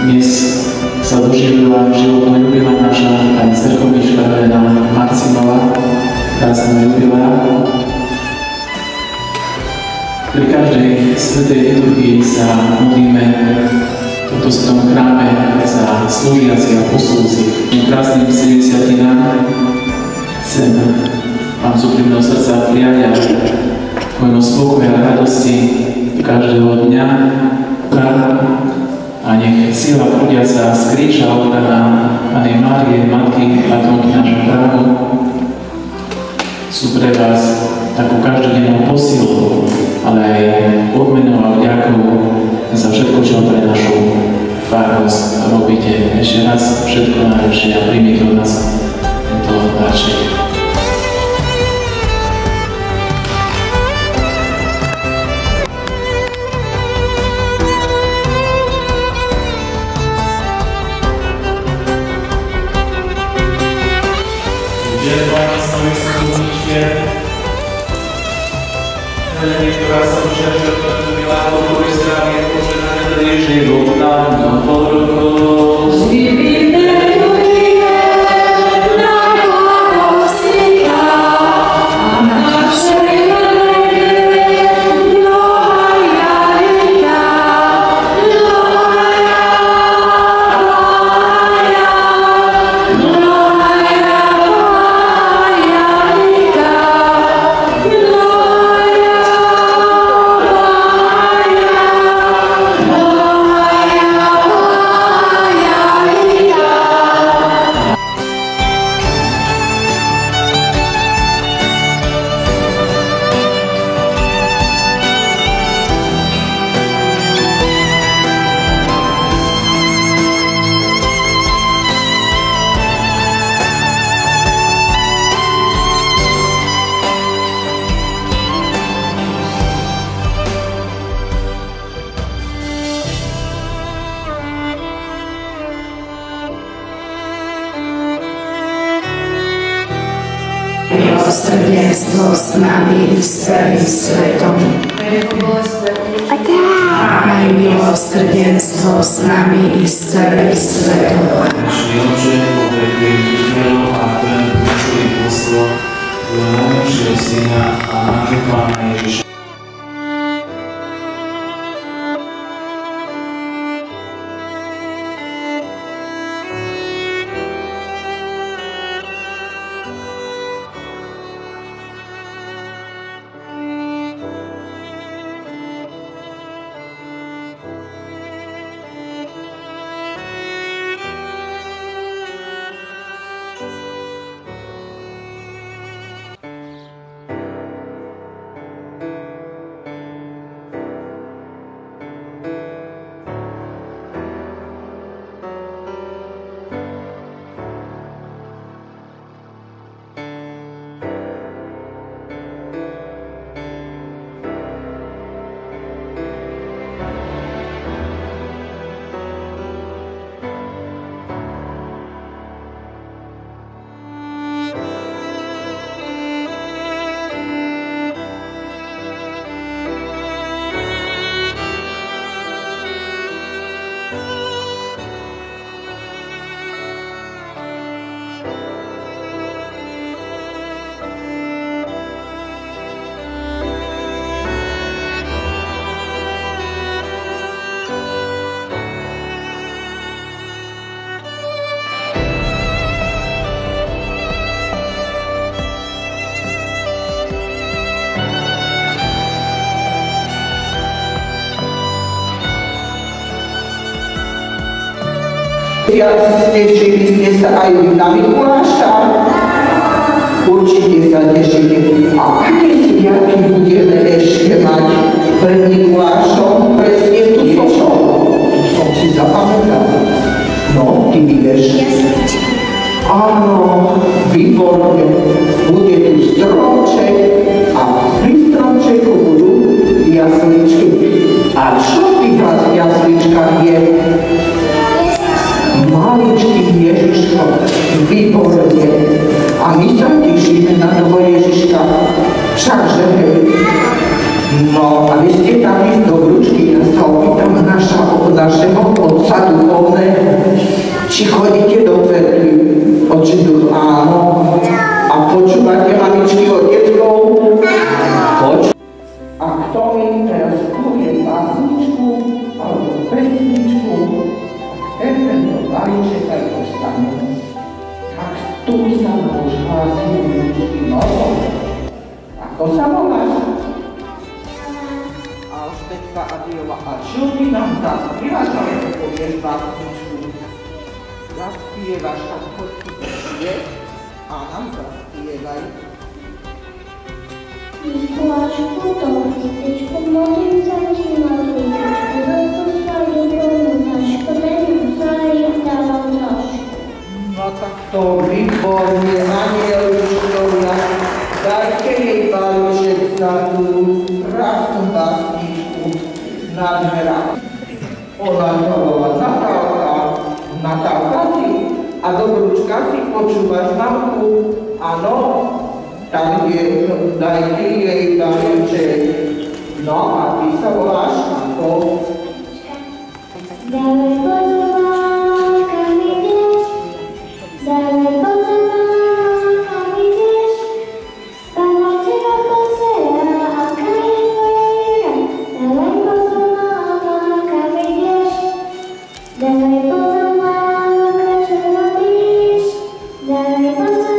Dnes sa doživila životná jubilá naša pani cerkovnička Helena Marcinová, krásna jubilá. Pri každej svätej liturgii sa modlíme v tomto svetom chráme za slúžiacich a poslúcich. Krásnym 70. chcem vám z úprimného srdca prijať hojnosť spokoja a radosti každého dňa a nech sila prúdiaca z kríža oddaná Panny Márie, Matky, patronky nášho chrámu sú pre vás takú každodennou posilou, ale aj odmenou a vďakou za všetko, čo pre našu farnosť robíte. Ešte raz všetko najlepšie a príjmite od nás tento darček. Ktorá sa ušťastila tohto milá, pokoj, zdravie, požehnané dlhý život nám do podrobnosť. Milosrdenstvo s nami i s celým svetom. Maj milosrdenstvo s nami i s celým svetom. Naši Oče, poveduj telo a ten počuj poslov, tvojho najlepšieho Syna a nášho Pána Ježiša. Tešili ste sa aj na Mikuláša? Určite sa tešili. A aké sviatky budeme ešte mať pred Mikulášom? Presne tu som si zapamätal. No, ty vieš. Áno, výborne. Bude tu stromček a pri stromčeku budú jasličky. A čo v tých jasličkách je? Maličký Ježiško, výborne. A my sa tešíme na toho Ježiška. Všakže hej. No, a vy ste tam ísť do Vručky, ja sa opýtam našeho otca duchovného, Či chodíte do cerkvy? Oči duch, áno. A počúvate mamičky oteckov? A kto mi teraz povie básničku alebo pesničku, tento balíček aj dostane. Tak tu sa už hlási ľudský nosom. Ako sa voláš? Alžbetka Adiela. A čo ty nám zaspievaš, alebo povieš básničku? Zaspievaš, tak poď tu povieš a nám zaspievaj. Mikulášku, to chvíľičku, modlím sa ti, modlíčku, zase svoju plnú tašku, daj nám svoju dávam trošku. No tak to výborne, Anieličkovia, dajte jej balíček za tú krásnu básničku nádhera. Ona sa volá Natálka. Natálka si a Dobrúčka si počúvaš mamku? Áno. Tak je, dajte jej balíček. No a ty sa voláš ako? Daleko zvolám, kam ideš? Daleko zvolám, kam ideš? Spala teba pozera, aká je tvoja viera? Daleko zvolám, kam ideš? Daleko zvolám, čo robíš? Daleko zvolám,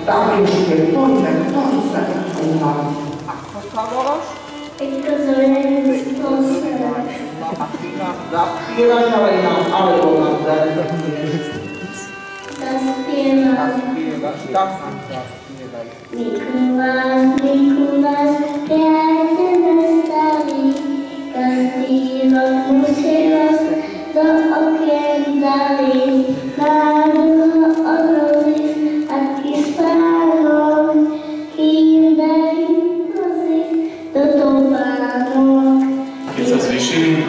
tak ešte poďme, ktorý sa u nás. Ako sa voláš? Peťko Zorenský. No a ty nám zaspievaš, alebo nám zaspievaš. Zaspievaš, tak nám zaspievaj. Mikuláš, Mikuláš, priateľ nestali, každý rok musí vás do okien dali. Nádu odrozíš, aký spánok, kým dali rozíš do topánok. Keď sa zvyšili,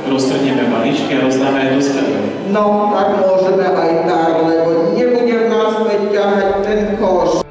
roztrhneme balíčky a rozdáme aj do sklepov. No, tak môžeme aj tak, lebo nebudem nás späť ťahať ten koš.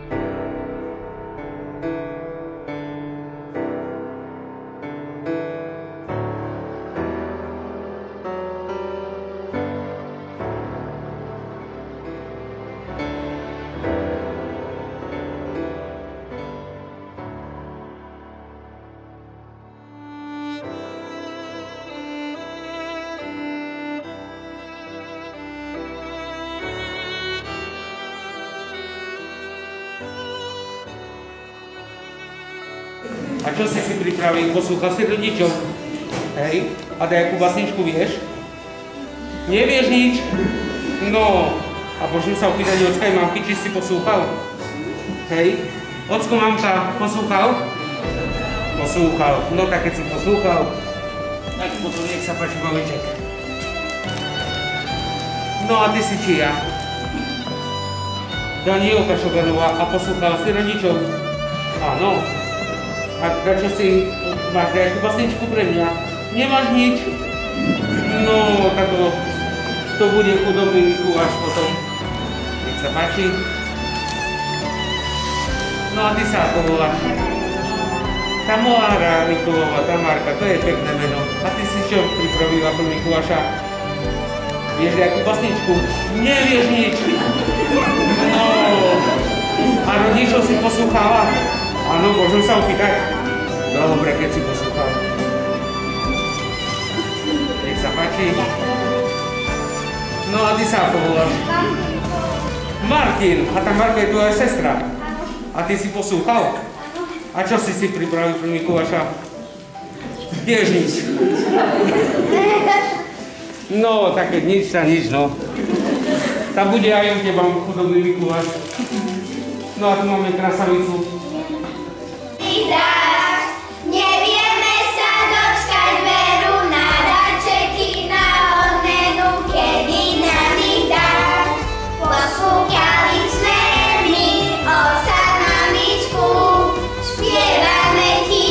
A čo si pripravil? Poslúchal si rodičov? Hej? A nejakú básničku vieš? Nevieš nič? No, a môžem sa opýtať ocka aj mamky, či si poslúchal? Hej? Ocko, mamka, poslúchal? Poslúchal. No tak keď si poslúchal, tak potom nech sa páči balíček. No a ty si čia? Danielka Šoganová, a poslúchala si rodičov? Áno. A prečo si máš nejakú básničku pre mňa? Nemáš nič? No, tak to bude chudobný Mikuláš potom. Nech sa páči. No a ty sa ako voláš? Tamára Nikolová, Tamárka, to je pekné meno. A ty si čo pripravila pre Mikuláša? Vieš nejakú básničku? Nevieš nič. No, a rodičov si poslúchala? Áno, môžem sa opýtať? Dobre, keď si poslúchal. Nech sa páči. No a ty sa ako voláš? Martin. A tá Marka je tvoja sestra. A ty si poslúchal? A čo si pripravil pre Mikuláša? Tiež nič. No, také nič sa nič, no. Tam bude aj u teba chudobný Mikuláš. No a tu máme krasavicu. Nevieme sa dočkať veru na darčeky, na odmenu, kedy nám ich dáš. Poslúchali sme my, oca mamičku, spievame ti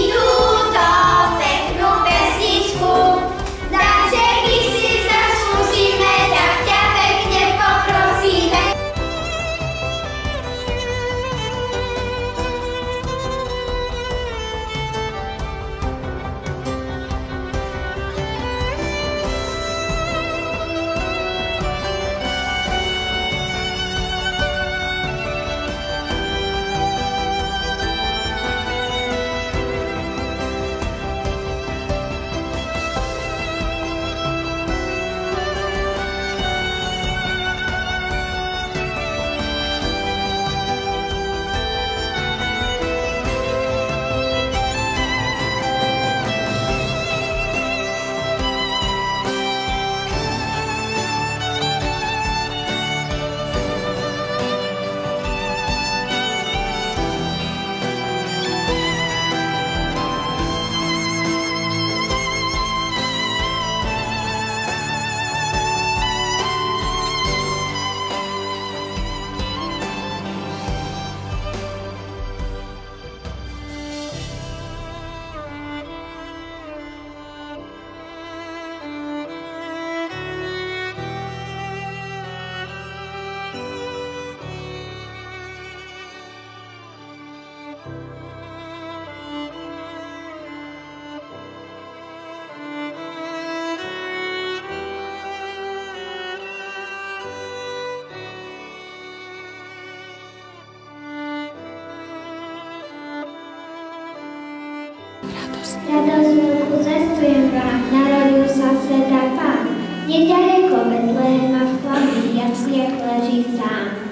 Radosť veľkú zvestujem vám, narodil sa sveta Pán. Neďaleko Betlehema v chladných jasliach leží sám.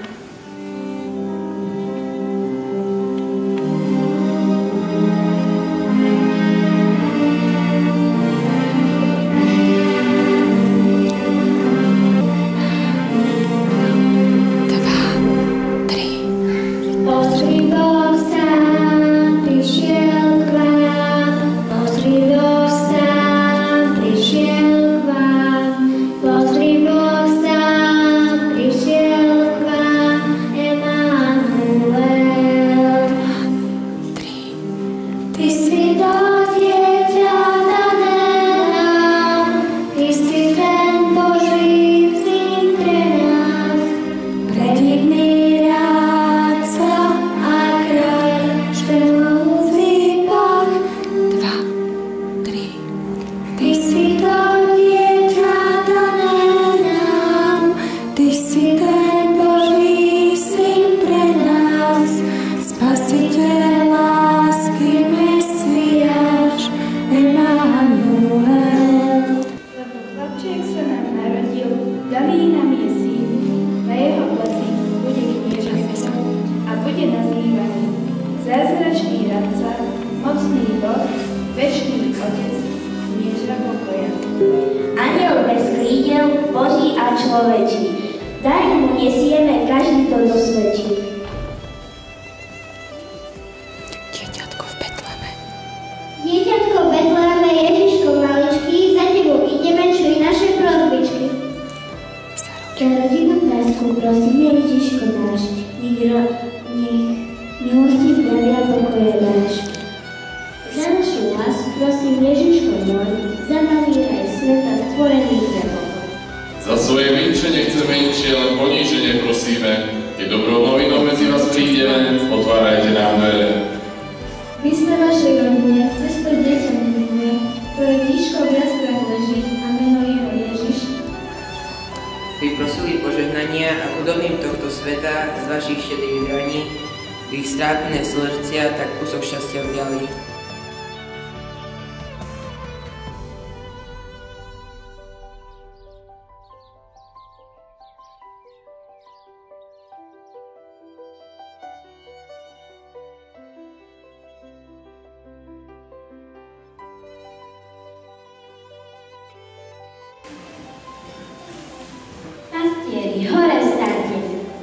Hore staňte,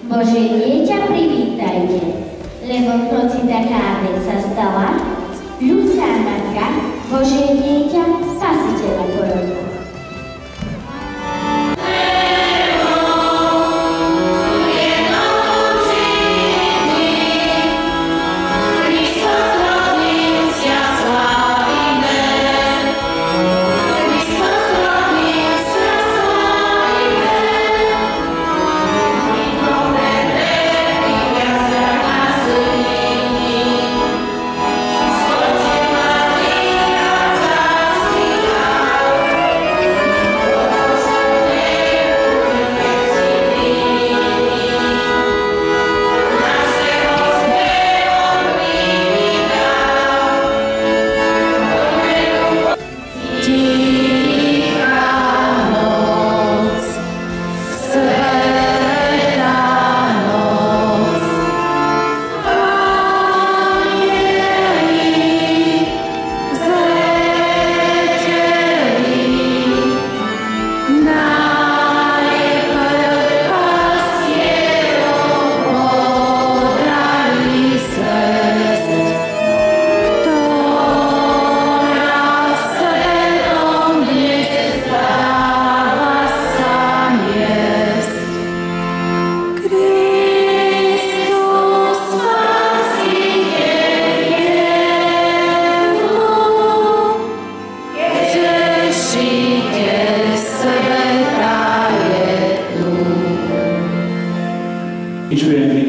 Božie dieťa privítajte, lebo v noci taká vec sa stala, ľudská matka, Božie dieťa, Spasiteľa porodila.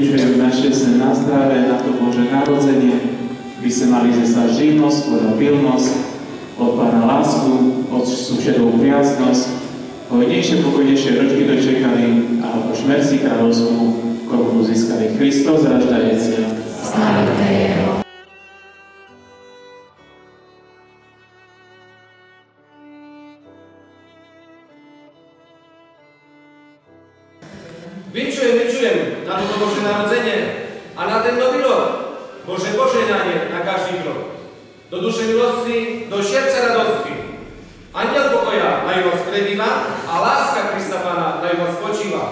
Vyčujem našťastné nazdravé na to Bože narodzenie, by sa mali zesať živnosť, pilnosť, od Pána lásku, od sušedovú priaznosť, hojnejšie, pokojnejšie ročky dočekali a po šmerci kráľovskú korunu získali Kristus raždajúci. Slavte Jeho. spasenie a na ten nový rok. Bože požehnanie na každý krok. Do duše milosti, do srdca radosti. Anděl pokoja naj vás prebýva a láska Krista Pána naj vás spočíva.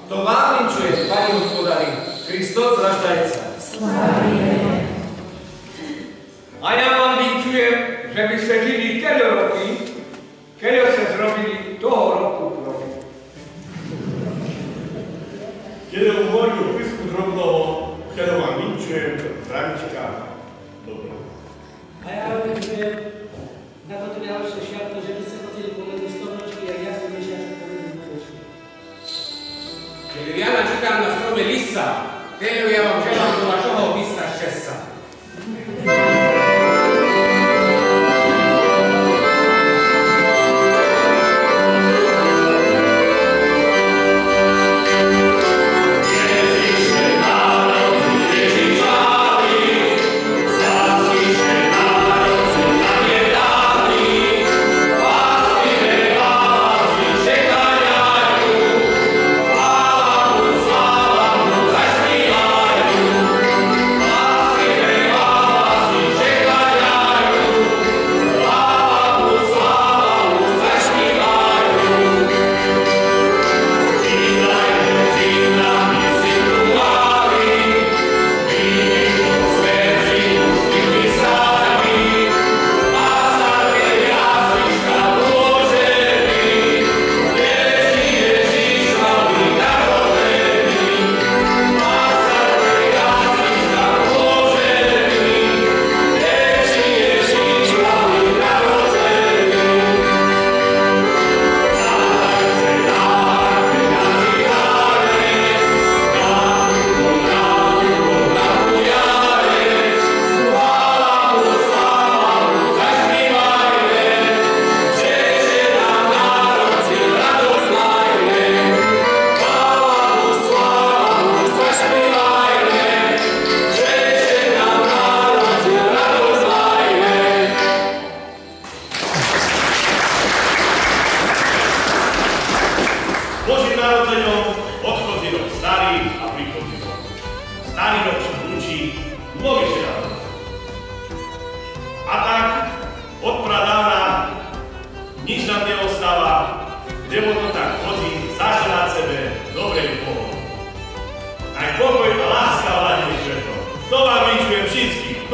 To vám vinčuje, Pane Hospodári, Kristus raždajca. Slávime. A ja vám vinčujem, že by ste žili keľo roky, keľo ste zrobili toho roku kroky. Keďo hovoril písku drobnoho, keďo vám vinčujem zdravička dobro. A ja vám vinčujem na toto ďalšie šiatko, že by ste chodili pomedzi storočky a ja som vyšiatko pomedzi storočky. Keďo ja načítam na strome listca, keďo ja vám želám do vašeho písca šťastia. Pokoj a láska vládne všetko. To vám vinčujem všetkým.